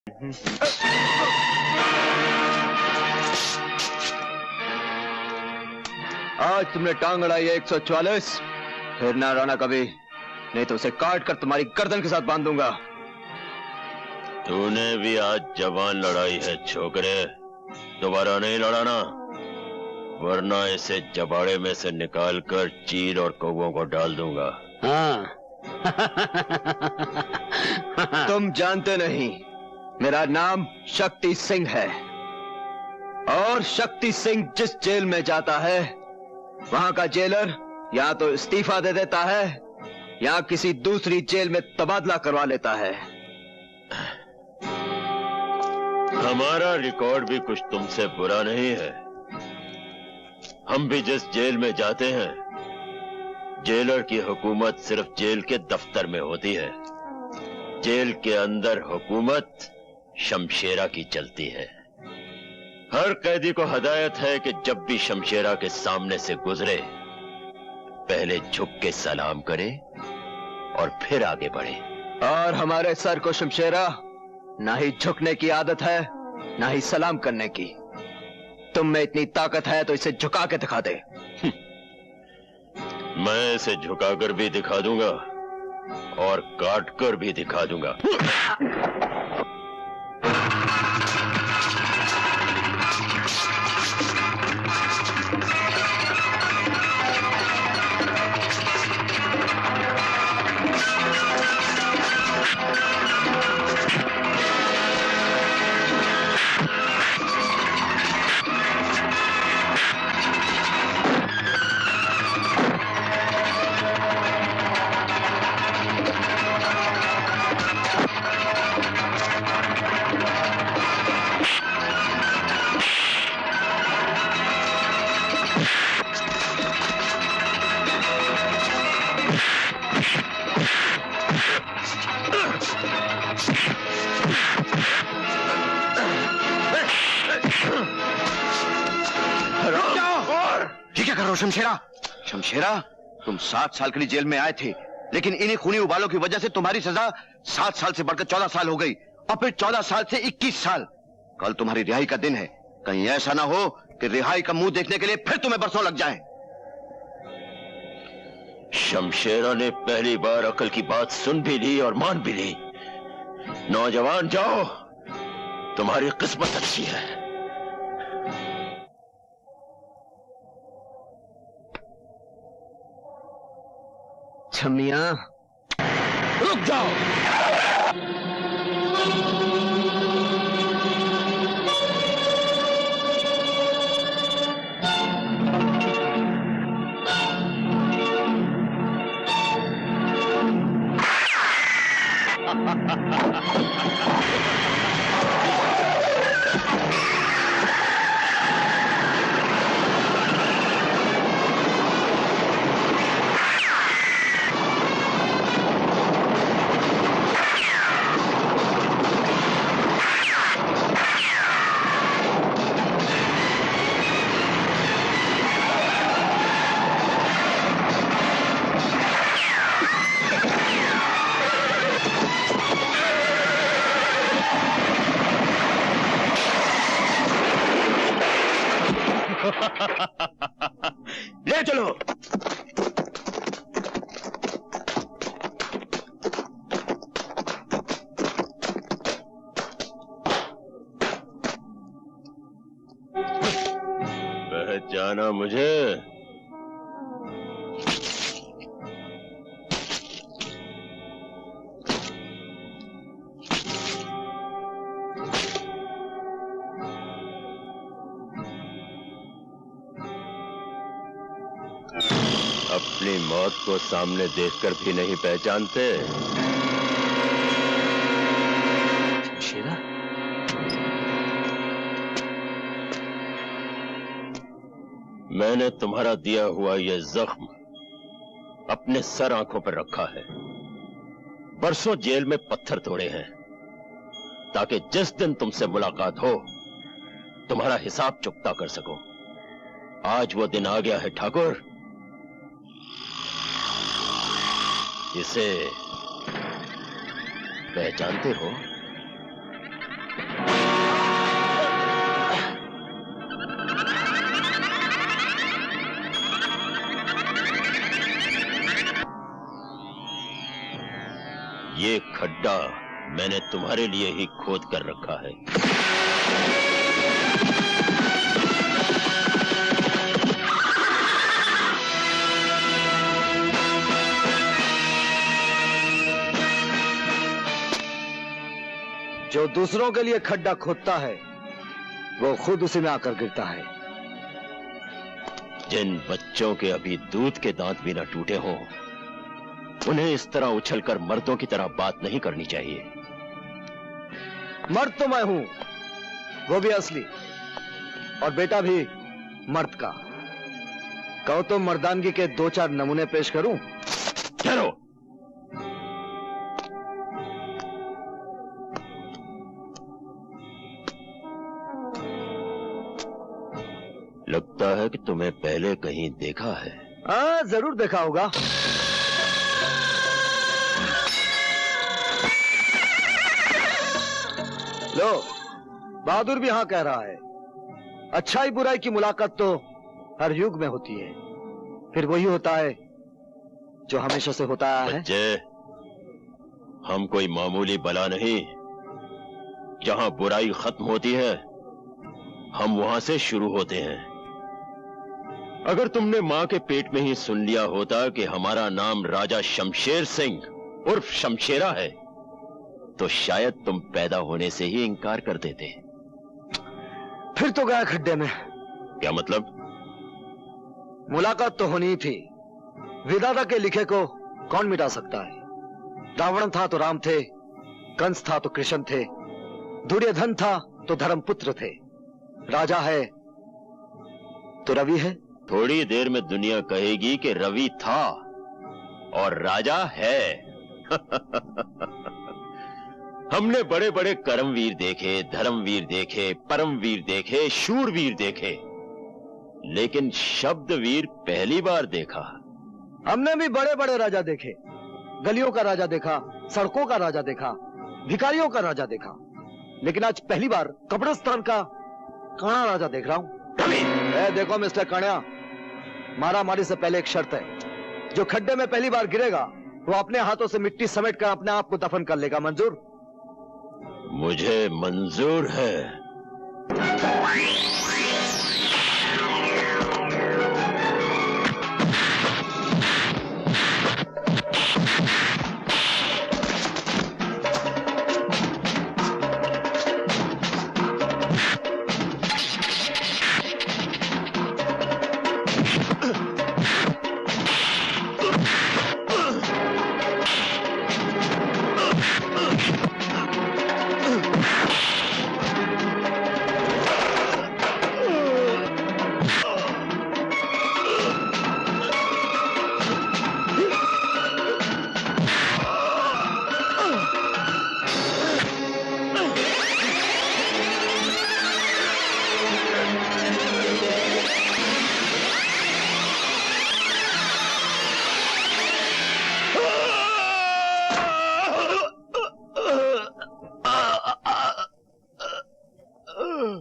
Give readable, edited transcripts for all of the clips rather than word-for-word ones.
आज तुमने टांग अड़ाई है 144, फिर ना रोना कभी, नहीं तो उसे काट कर तुम्हारी गर्दन के साथ बांध दूंगा। तूने भी आज जवान लड़ाई है छोकरे, दोबारा नहीं लड़ाना, वरना इसे जबाड़े में से निकालकर चील और कौवों को डाल दूंगा। हाँ। तुम जानते नहीं, मेरा नाम शक्ति सिंह है, और शक्ति सिंह जिस जेल में जाता है वहां का जेलर या तो इस्तीफा दे देता है या किसी दूसरी जेल में तबादला करवा लेता है। हमारा रिकॉर्ड भी कुछ तुमसे बुरा नहीं है। हम भी जिस जेल में जाते हैं, जेलर की हुकूमत सिर्फ जेल के दफ्तर में होती है, जेल के अंदर हुकूमत शमशेरा की चलती है। हर कैदी को हदायत है कि जब भी शमशेरा के सामने से गुजरे पहले झुक के सलाम करे और फिर आगे बढ़े। और हमारे सर को शमशेरा ना ही झुकने की आदत है ना ही सलाम करने की। तुम में इतनी ताकत है तो इसे झुका के दिखा दे। मैं इसे झुकाकर भी दिखा दूंगा और काट कर भी दिखा दूंगा। शमशेरा, शमशेरा, तुम 7 साल के लिए जेल में आए थे, लेकिन इन्हीं खूनी उबालों की वजह से तुम्हारी सजा 7 साल से बढ़कर 14 साल हो गई, और फिर 14 साल से 21 साल। कल तुम्हारी रिहाई का दिन है, कहीं ऐसा ना हो कि रिहाई का मुंह देखने के लिए फिर तुम्हें बरसों लग जाए। शमशेरा ने पहली बार अकल की बात सुन भी ली और मान भी ली। नौजवान जाओ, तुम्हारी किस्मत अच्छी है। छमिया, रुक जाओ। ले चलो। पहचाना मुझे? अपनी मौत को सामने देखकर भी नहीं पहचानते? शमशेरा, मैंने तुम्हारा दिया हुआ यह जख्म अपने सर आंखों पर रखा है। बरसों जेल में पत्थर तोड़े हैं ताकि जिस दिन तुमसे मुलाकात हो तुम्हारा हिसाब चुकता कर सकूं। आज वो दिन आ गया है ठाकुर। इसे पहचानते हो? खड्डा मैंने तुम्हारे लिए ही खोद कर रखा है। जो दूसरों के लिए खड्डा खोदता है वो खुद उसी में आकर गिरता है। जिन बच्चों के अभी दूध के दांत भी न टूटे हों, उन्हें इस तरह उछलकर मर्दों की तरह बात नहीं करनी चाहिए। मर्द तो मैं हूं, वो भी असली, और बेटा भी मर्द का। कहो तो मर्दानगी के 2-4 नमूने पेश करूं? चलो। लगता है कि तुम्हें पहले कहीं देखा है। हाँ, जरूर देखा होगा। लो, बहादुर भी हाँ कह रहा है। अच्छाई बुराई की मुलाकात तो हर युग में होती है, फिर वही होता है जो हमेशा से होता है। बच्चे, हम कोई मामूली बला नहीं। जहां बुराई खत्म होती है, हम वहां से शुरू होते हैं। अगर तुमने मां के पेट में ही सुन लिया होता कि हमारा नाम राजा शमशेर सिंह उर्फ शमशेरा है, तो शायद तुम पैदा होने से ही इनकार कर देते। फिर तो गया खड्डे में। क्या मतलब? मुलाकात तो होनी ही थी। विधाता के लिखे को कौन मिटा सकता है? रावण था तो राम थे, कंस था तो कृष्ण थे, दुर्योधन था तो धर्मपुत्र थे, राजा है तो रवि है। थोड़ी देर में दुनिया कहेगी कि रवि था और राजा है। हमने बड़े बड़े कर्मवीर देखे, धर्मवीर देखे, परमवीर देखे, शूरवीर देखे, लेकिन शब्दवीर पहली बार देखा। हमने भी बड़े बड़े राजा देखे। गलियों का राजा देखा, सड़कों का राजा देखा, भिखारियों का राजा देखा, लेकिन आज पहली बार कब्रिस्तान का काना राजा देख रहा हूं। देखो मिस्टर कान्या, मारा मारी से पहले एक शर्त है। जो खड्डे में पहली बार गिरेगा वो अपने हाथों से मिट्टी समेट कर अपने आप को दफन कर लेगा। मंजूर? मुझे मंजूर है।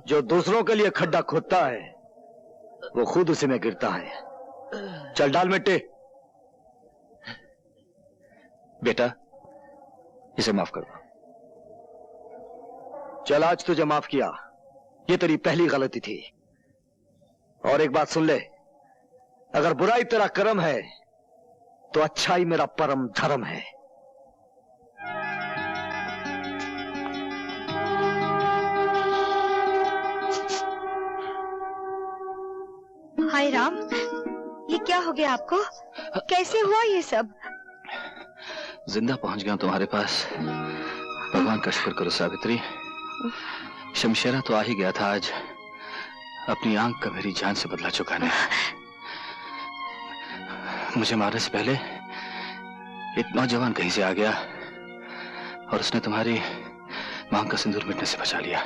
जो दूसरों के लिए खड्डा खोदता है वो खुद उसी में गिरता है। चल डाल मिट्टी। बेटा, इसे माफ कर दो। चल, आज तुझे माफ किया, ये तेरी पहली गलती थी। और एक बात सुन ले, अगर बुराई तेरा कर्म है तो अच्छाई मेरा परम धर्म है। हाय राम, ये क्या हो गया आपको? कैसे हुआ ये सब? जिंदा पहुंच गया तुम्हारे पास। भगवान का शुक्र करो सावित्री। शमशेरा तो आ ही गया था आज, अपनी आंख का मेरी जान से बदला चुकाने। मुझे मारने से पहले एक नौजवान कहीं से आ गया और उसने तुम्हारी मांग का सिंदूर मिटने से बचा लिया।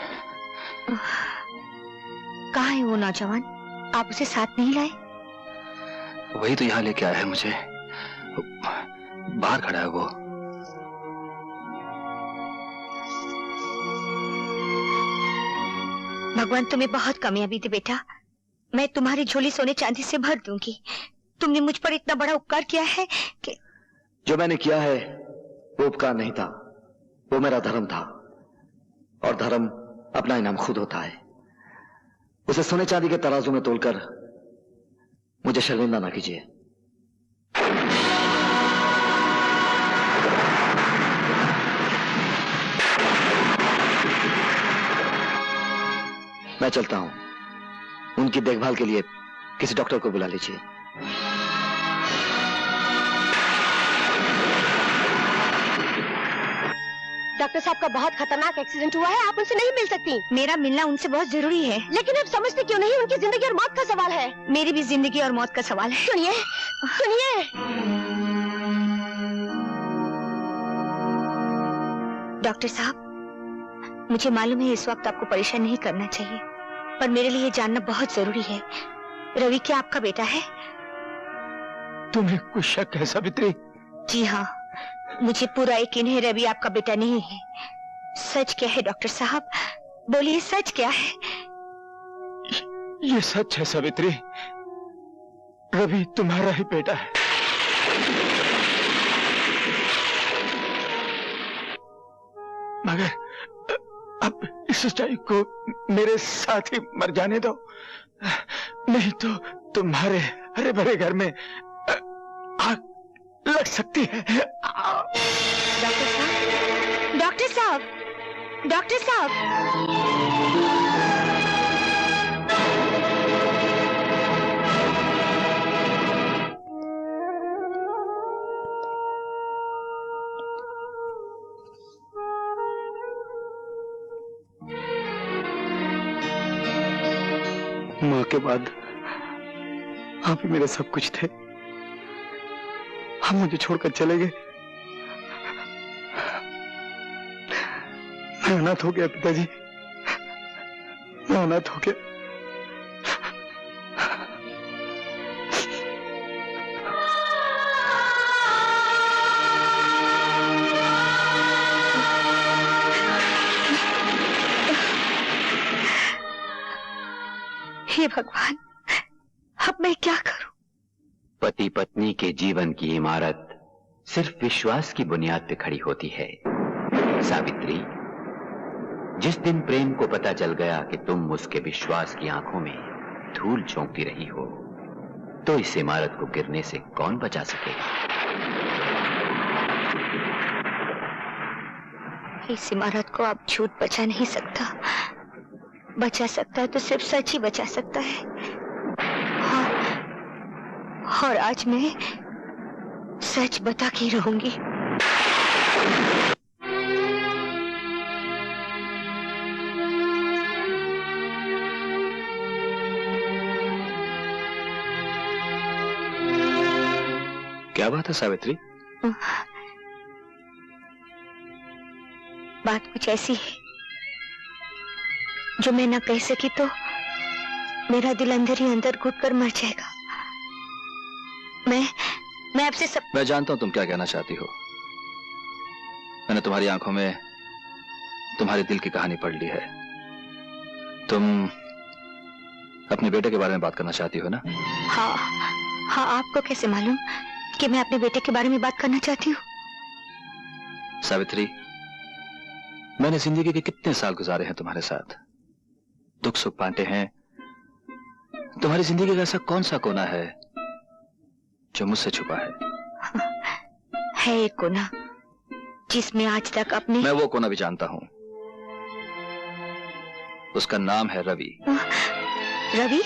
कहाँ है वो नौजवान? आप उसे साथ नहीं लाए? वही तो यहाँ लेके आया है मुझे। बाहर खड़ा है वो। भगवान तुम्हें बहुत कमियां भी दी बेटा। मैं तुम्हारी झोली सोने चांदी से भर दूंगी। तुमने मुझ पर इतना बड़ा उपकार किया है कि... जो मैंने किया है वो उपकार नहीं था, वो मेरा धर्म था, और धर्म अपना इनाम खुद होता है। उसे सोने चांदी के तराजू में तोलकर मुझे शर्मिंदा ना कीजिए। मैं चलता हूं। उनकी देखभाल के लिए किसी डॉक्टर को बुला लीजिए। डॉक्टर साहब का बहुत खतरनाक एक्सीडेंट हुआ है, आप उनसे नहीं मिल सकती। मेरा मिलना उनसे बहुत जरूरी है। लेकिन आप समझते क्यों नहीं? उनकी जिंदगी और मौत का सवाल है। मेरी भी जिंदगी और मौत का सवाल है। सुनिए सुनिए। डॉक्टर साहब, मुझे मालूम है इस वक्त आपको परेशान नहीं करना चाहिए, पर मेरे लिए जानना बहुत जरूरी है। रवि क्या आपका बेटा है? तुम्हें कुछ शक है सावित्री? जी हाँ, मुझे पूरा यकीन है रवि आपका बेटा नहीं है। सच क्या है डॉक्टर साहब? बोलिए, सच क्या है? ये सच है सावित्री, रवि तुम्हारा ही बेटा है। मगर अब इस सच्चाई को मेरे साथ ही मर जाने दो, नहीं तो तुम्हारे हरे भरे घर में आग लग सकती है। डॉक्टर साहब, डॉक्टर साहब, डॉक्टर साहब। माँ के बाद आप ही मेरे सब कुछ थे। हम मुझे छोड़कर चले गए। मैं अनाथ हो गया पिताजी, मैं अनाथ हो गया। हे भगवान, अब मैं क्या करूं? पति पत्नी के जीवन की इमारत सिर्फ विश्वास की बुनियाद पे खड़ी होती है। सावित्री, जिस दिन प्रेम को पता चल गया कि तुम उसके विश्वास की आंखों में धूल झोंकती रही हो, तो इस इमारत को गिरने से कौन बचा सकेगा? इस इमारत को अब झूठ बचा नहीं सकता। बचा सकता है तो सिर्फ सच ही बचा सकता है। और आज मैं सच बता के रहूंगी। क्या बात है सावित्री? बात कुछ ऐसी है जो मैं ना कह सकी तो मेरा दिल अंदर ही अंदर घुट कर मर जाएगा। मैं आपसे सब... मैं जानता हूं तुम क्या कहना चाहती हो। मैंने तुम्हारी आंखों में तुम्हारे दिल की कहानी पढ़ ली है। तुम अपने बेटे के बारे में बात करना चाहती हो ना? हाँ हाँ, आपको कैसे मालूम कि मैं अपने बेटे के बारे में बात करना चाहती हूँ? सावित्री, मैंने जिंदगी के कितने साल गुजारे हैं तुम्हारे साथ, दुख सुख बांटे हैं। तुम्हारी जिंदगी का ऐसा कौन सा कोना है जो मुझसे छुपा है एक कोना जिसमें आज तक अपने... मैं वो कोना भी जानता हूं। उसका नाम है रवि। रवि?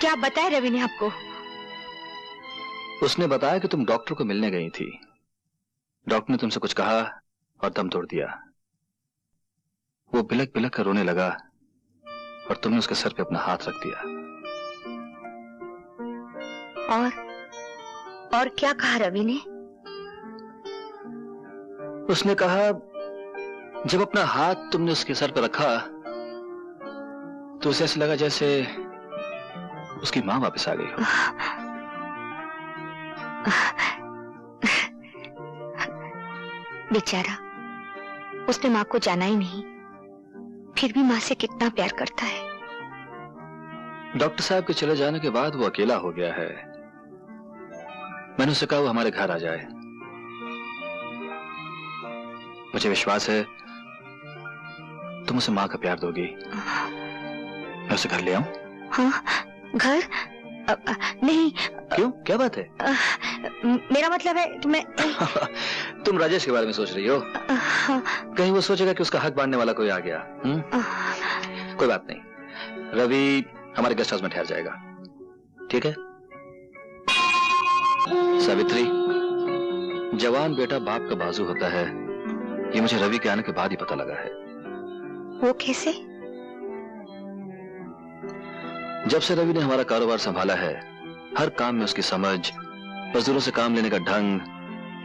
क्या बताया रवि ने आपको? उसने बताया कि तुम डॉक्टर को मिलने गई थी। डॉक्टर ने तुमसे कुछ कहा और दम तोड़ दिया। वो बिलक बिलक कर रोने लगा और तुमने उसके सर पे अपना हाथ रख दिया। और क्या कहा रवि ने? उसने कहा जब अपना हाथ तुमने उसके सर पर रखा तो उसे ऐसा लगा जैसे उसकी मां वापस आ गई हो। बेचारा, उसने मां को जाना ही नहीं, फिर भी मां से कितना प्यार करता है। डॉक्टर साहब के चले जाने के बाद वो अकेला हो गया है। मैंने उसे कहा वो हमारे घर आ जाए। मुझे विश्वास है तुम उसे माँ का प्यार दोगी। मैं उसे घर ले आऊं? हाँ, घर? नहीं। क्यों, क्या बात है? मेरा मतलब है कि मैं तुम राजेश के बारे में सोच रही हो? कहीं वो सोचेगा कि उसका हक बांटने वाला कोई आ गया। कोई बात नहीं, रवि हमारे गेस्ट हाउस में ठहर जाएगा, ठीक है? सावित्री, जवान बेटा बाप का बाजू होता है, ये मुझे रवि के आने के बाद ही पता लगा है। वो कैसे? जब से रवि ने हमारा कारोबार संभाला है, हर काम में उसकी समझ, मजदूरों से काम लेने का ढंग,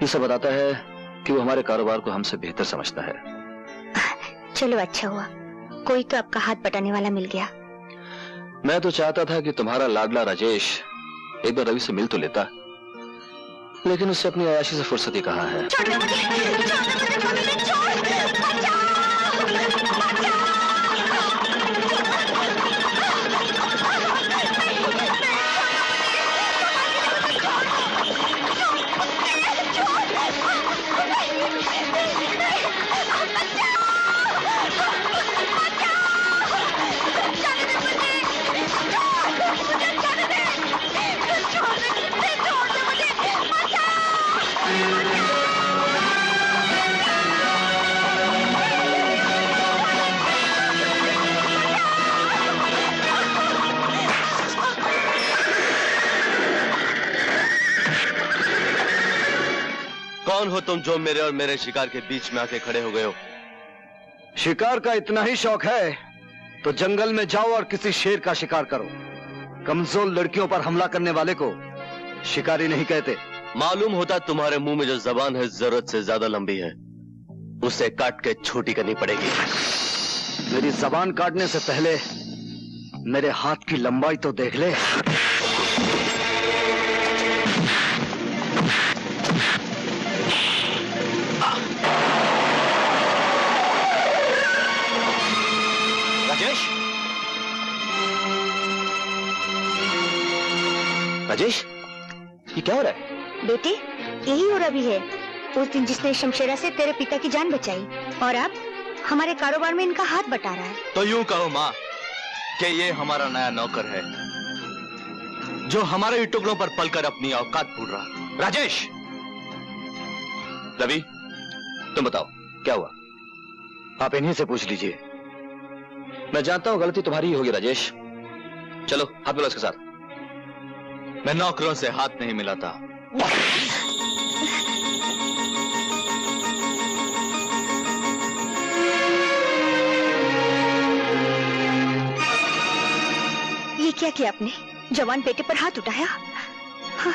ये सब बताता है कि वो हमारे कारोबार को हमसे बेहतर समझता है। चलो अच्छा हुआ, कोई तो आपका हाथ बटाने वाला मिल गया। मैं तो चाहता था कि तुम्हारा लाडला राजेश एक बार रवि से मिल तो लेता, लेकिन उससे अपनी अयाशी से फुर्सत ही कहाँ है। कौन हो तुम जो मेरे और मेरे शिकार के बीच में आके खड़े हो गए हो? शिकार का इतना ही शौक है तो जंगल में जाओ और किसी शेर का शिकार करो। कमजोर लड़कियों पर हमला करने वाले को शिकारी नहीं कहते। मालूम होता तुम्हारे मुंह में जो जबान है जरूरत से ज्यादा लंबी है, उसे काट के छोटी करनी पड़ेगी। मेरी जबान काटने से पहले मेरे हाथ की लंबाई तो देख ले। राजेश, ये क्या हो रहा है? बेटे, यही हो रवि है, उस दिन जिसने शमशेरा से तेरे पिता की जान बचाई, और अब हमारे कारोबार में इनका हाथ बटा रहा है। तो यूं कहो माँ कि ये हमारा नया नौकर है, जो हमारे ही टुकड़ों पर पलकर अपनी औकात भूल रहा। राजेश! रवि, तुम बताओ क्या हुआ? आप इन्हीं से पूछ लीजिए। मैं जानता हूं गलती तुम्हारी ही होगी राजेश। चलो हाथ मिलाओ इसके साथ। मैं नौकरों से हाथ नहीं मिलाता। ये क्या किया आपने? जवान बेटे पर हाथ उठाया? हाँ।